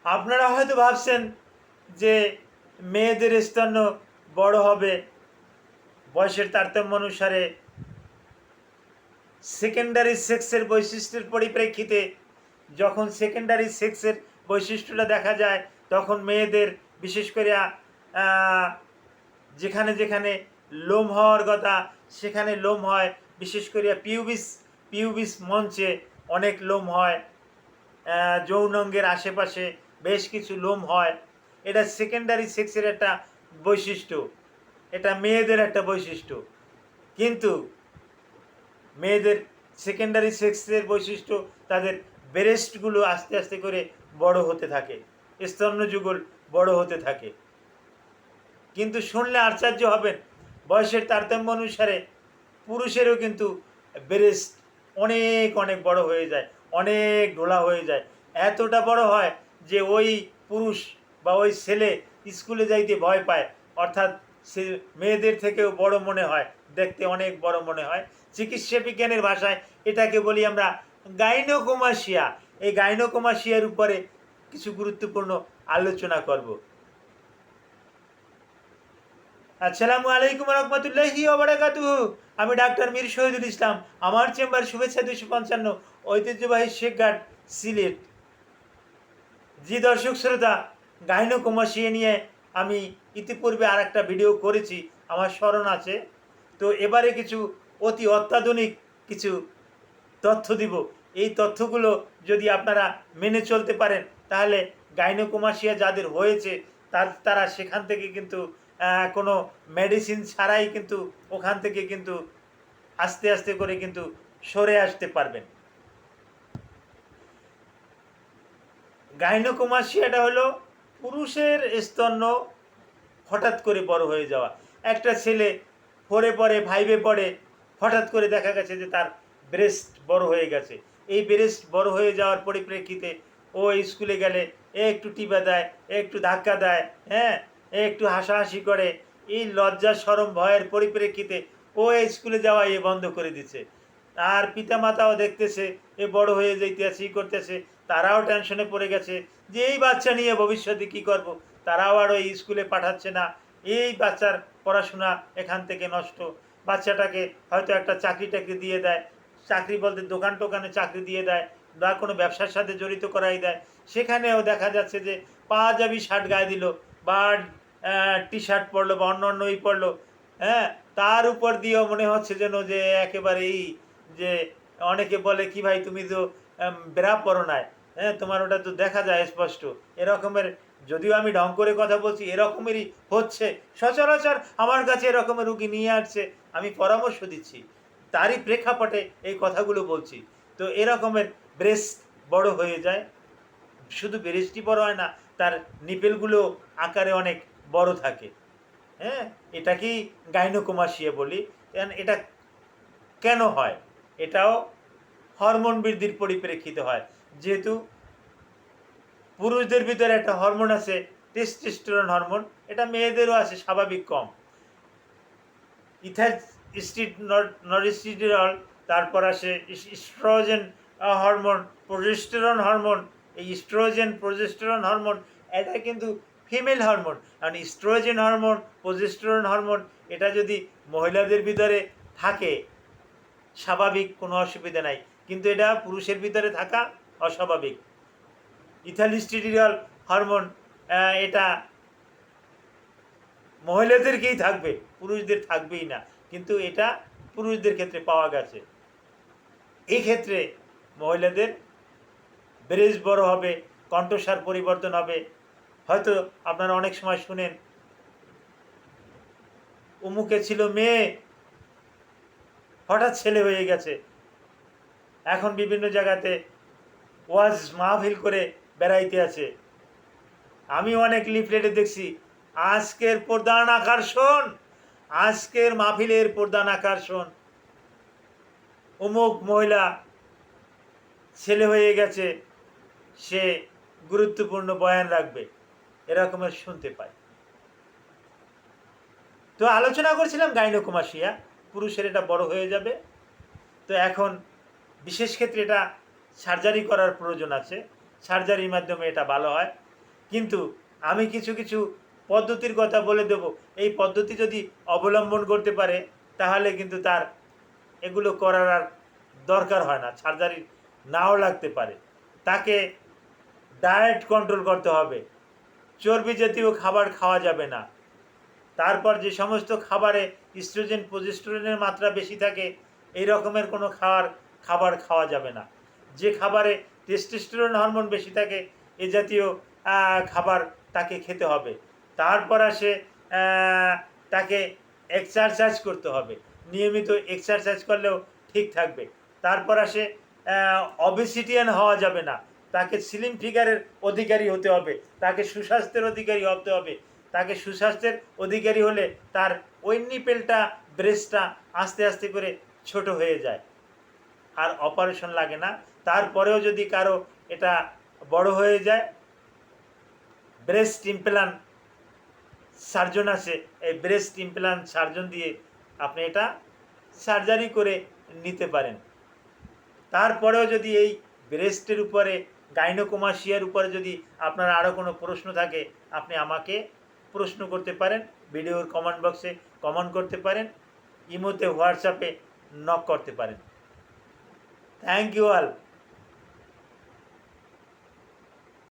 আপনারা হয়তো ভাবছেন যে মেয়েদের স্তন্য বড় হবে বয়সের তারতম্য অনুসারে সেকেন্ডারি সেক্সের বৈশিষ্ট্যের পরিপ্রেক্ষিতে। যখন সেকেন্ডারি সেক্সের বৈশিষ্ট্যটা দেখা যায় তখন মেয়েদের বিশেষ করে যেখানে যেখানে লোম হওয়ার কথা সেখানে লোম হয়, বিশেষ করে পিউবিস মঞ্চে অনেক লোম হয়, যৌনাঙ্গের আশেপাশে বেশ কিছু লোম হয়। এটা সেকেন্ডারি সেক্সের একটা বৈশিষ্ট্য, এটা মেয়েদের একটা বৈশিষ্ট্য। কিন্তু মেয়েদের সেকেন্ডারি সেক্সের বৈশিষ্ট্য তাদের ব্রেস্টগুলো আস্তে আস্তে করে বড় হতে থাকে, স্তন্যযুগল বড় হতে থাকে। কিন্তু শুনলে আশ্চর্য হবেন, বয়সের তারতম্য অনুসারে পুরুষেরও কিন্তু ব্রেস্ট অনেক অনেক বড় হয়ে যায়, অনেক ঢোলা হয়ে যায়। এতটা বড় হয় যে ওই পুরুষ বা ওই ছেলে স্কুলে যাইতে ভয় পায়, অর্থাৎ সে মেয়েদের থেকেও বড় মনে হয়, দেখতে অনেক বড় মনে হয়। চিকিৎসা বিজ্ঞানের ভাষায় এটাকে বলি আমরা গাইনোকোমাসিয়া। এই গাইনোকোমাসিয়ার উপরে কিছু গুরুত্বপূর্ণ আলোচনা করব। আসসালামু আলাইকুম রহমতুল্লাহি ওয়া বারাকাতুহু। আমি ডাক্তার মীর শহীদুল ইসলাম। আমার চেম্বার শুভেচ্ছা 255, ঐতিহ্যবাহী শেখঘাট, সিলেট। জি দর্শক শ্রোতা, গাইনোকোমাসিয়া নিয়ে আমি ইতিপূর্বে আর একটা ভিডিও করেছি, আমার স্মরণ আছে। তো এবারে কিছু অতি অত্যাধুনিক কিছু তথ্য দিব। এই তথ্যগুলো যদি আপনারা মেনে চলতে পারেন তাহলে গাইনোকোমাসিয়া যাদের হয়েছে তারা সেখান থেকে কিন্তু কোনো মেডিসিন ছাড়াই কিন্তু ওখান থেকে কিন্তু আস্তে আস্তে করে কিন্তু সরে আসতে পারবেন। গাইনোকোমাসিয়াটা হলো পুরুষের স্তন্য হঠাৎ করে বড় হয়ে যাওয়া। একটা ছেলে 4-এ পড়ে, 5-এ পড়ে, হঠাৎ করে দেখা গেছে যে তার ব্রেস্ট বড় হয়ে গেছে। এই ব্রেস্ট বড় হয়ে যাওয়ার পরিপ্রেক্ষিতে ও স্কুলে গেলে একটু টিপা দেয়, একটু ধাক্কা দেয়, হ্যাঁ, একটু হাসাহাসি করে। এই লজ্জা শরম ভয়ের পরিপ্রেক্ষিতে ও স্কুলে যাওয়া বন্ধ করে দিচ্ছে। আর পিতামাতাও দেখতেছে এ বড় হয়ে যাইতেছে, ই করতেছে, তারাও টেনশনে পড়ে গেছে যে এই বাচ্চা নিয়ে ভবিষ্যতে কি করব। তারাও আর ওই স্কুলে পাঠাচ্ছে না। এই বাচ্চার পড়াশোনা এখান থেকে নষ্ট। বাচ্চাটাকে হয়তো একটা চাকরি টাকরি দিয়ে দেয়, চাকরি বলতে দোকান টোকানে চাকরি দিয়ে দেয় বা কোনো ব্যবসার সাথে জড়িত করাই দেয়। সেখানেও দেখা যাচ্ছে যে পাঞ্জাবি শার্ট গায়ে দিল বা টি শার্ট পরলো বা অন্য অন্য পরলো, হ্যাঁ, তার উপর দিয়েও মনে হচ্ছে যেন যে একেবারেই যে অনেকে বলে কি ভাই তুমি তো ব্রা পরো নাই, হ্যাঁ, তোমার ওটা তো দেখা যায় স্পষ্ট। এরকমের, যদিও আমি ঢং করে কথা বলছি, এরকমেরই হচ্ছে সচরাচর। আমার কাছে এরকমের রুগী নিয়ে আসছে, আমি পরামর্শ দিচ্ছি, তারই প্রেক্ষাপটে এই কথাগুলো বলছি। তো এরকমের ব্রেস্ট বড় হয়ে যায়। শুধু ব্রেস্টই বড় হয় না, তার নিপেলগুলো আকারে অনেক বড় থাকে, হ্যাঁ। এটাকেই গাইনোকোমাসিয়া বলি। এটা কেন হয়? এটাও হরমোন বৃদ্ধির পরিপ্রেক্ষিতে হয়। যেহেতু পুরুষদের ভিতরে একটা হরমোন আছে টেস্টোস্টেরন হরমোন, এটা মেয়েদেরও আছে, স্বাভাবিক কম। নরস্টিরল, তারপর আসে ইস্ট্রোজেন হরমোন, প্রোজেস্টেরন হরমোন। এই ইস্ট্রোজেন প্রোজেস্টেরন হরমোন এটা কিন্তু ফিমেল হরমোন। কারণ ইস্ট্রোজেন হরমোন, প্রোজেস্টেরন হরমোন এটা যদি মহিলাদের ভিতরে থাকে স্বাভাবিক, কোনো অসুবিধা নাই, কিন্তু এটা পুরুষের ভিতরে থাকা অস্বাভাবিক। ইথাইলস্টেরিডল হরমোন এটা মহিলাদেরকেই থাকবে, পুরুষদের থাকবেই না, কিন্তু এটা পুরুষদের ক্ষেত্রে পাওয়া গেছে। এই ক্ষেত্রে মহিলাদের ব্রেস্ট বড় হবে, কণ্ঠস্বর পরিবর্তন হবে। হয়তো আপনারা অনেক সময় শুনেন অমুকে ছিল মেয়ে, হঠাৎ ছেলে হয়ে গেছে। এখন বিভিন্ন জায়গাতে ওয়াজ মাহফিল করে বেড়াইতে আছে। আমি অনেক লিফলেটে দেখছি আজকের প্রধান আকর্ষণ, আজকের মাহফিলের প্রধান আকর্ষণ অমুক মহিলা ছেলে হয়ে গেছে, সে গুরুত্বপূর্ণ বয়ান রাখবে, এরকমের শুনতে পাই। তো আলোচনা করছিলাম গাইনোকোমাসিয়া, পুরুষের এটা বড় হয়ে যাবে। তো এখন বিশেষ ক্ষেত্রে এটা সার্জারি করার প্রয়োজন আছে, সার্জারির মাধ্যমে এটা ভালো হয়। কিন্তু আমি কিছু কিছু পদ্ধতির কথা বলে দেব, এই পদ্ধতি যদি অবলম্বন করতে পারে তাহলে কিন্তু তার এগুলো করার আর দরকার হয় না, সার্জারি নাও লাগতে পারে। তাকে ডায়েট কন্ট্রোল করতে হবে, চর্বি জাতীয় খাবার খাওয়া যাবে না। তারপর যে সমস্ত খাবারে ইস্ট্রোজেন প্রোজেস্টেরনের মাত্রা বেশি থাকে এই রকমের কোনো খাবার খাওয়া যাবে না। যে খাবারে টেস্টোস্টেরন হরমোন বেশি থাকে এ জাতীয় খাবার তাকে খেতে হবে। তারপর আসে তাকে এক্সারসাইজ করতে হবে, নিয়মিত এক্সারসাইজ করলেও ঠিক থাকবে। তারপর আসে অবেসিটিয়ান হওয়া যাবে না, তাকে স্লিম ফিগারের অধিকারী হতে হবে, তাকে সুস্বাস্থ্যের অধিকারী হতে হবে। তাকে সুস্বাস্থ্যের অধিকারী হলে তার ওই নিপেলটা, ব্রেস্টটা আস্তে আস্তে করে ছোট হয়ে যায়, আর অপারেশন লাগে না। তারপরেও যদি কারো এটা বড় হয়ে যায়, ব্রেস্ট ইমপ্ল্যান্ট সার্জন আছে, এই ব্রেস্ট ইমপ্ল্যান্ট সার্জন দিয়ে আপনি এটা সার্জারি করে নিতে পারেন। তারপরেও যদি এই ব্রেস্টের উপরে, গাইনোকোমাসিয়ার উপরে যদি আপনার আরও কোনো প্রশ্ন থাকে আপনি আমাকে প্রশ্ন করতে পারেন, ভিডিওর কমেন্ট বক্সে কমেন্ট করতে পারেন, ইমোতে হোয়াটসঅ্যাপে নক করতে পারেন। Thank you all.